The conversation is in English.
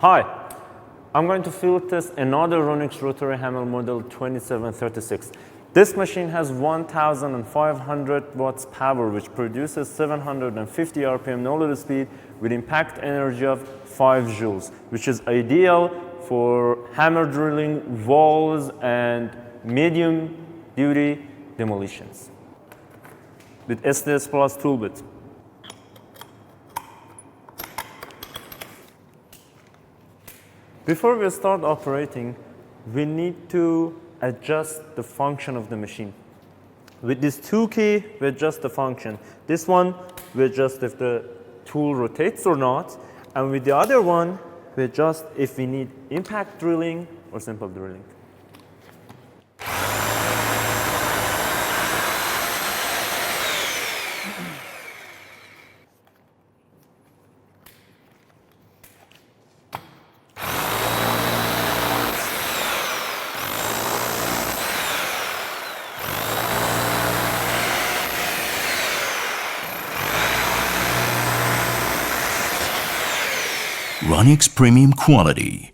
Hi, I'm going to field test another Ronix rotary hammer model 2736. This machine has 1500 watts power, which produces 750 RPM no-load speed with impact energy of 5 joules, which is ideal for hammer drilling walls and medium duty demolitions with SDS-Plus toolbit. Before we start operating, we need to adjust the function of the machine. With this 2 key, we adjust the function. This one, we adjust if the tool rotates or not. And with the other one, we adjust if we need impact drilling or simple drilling. Ronix premium quality.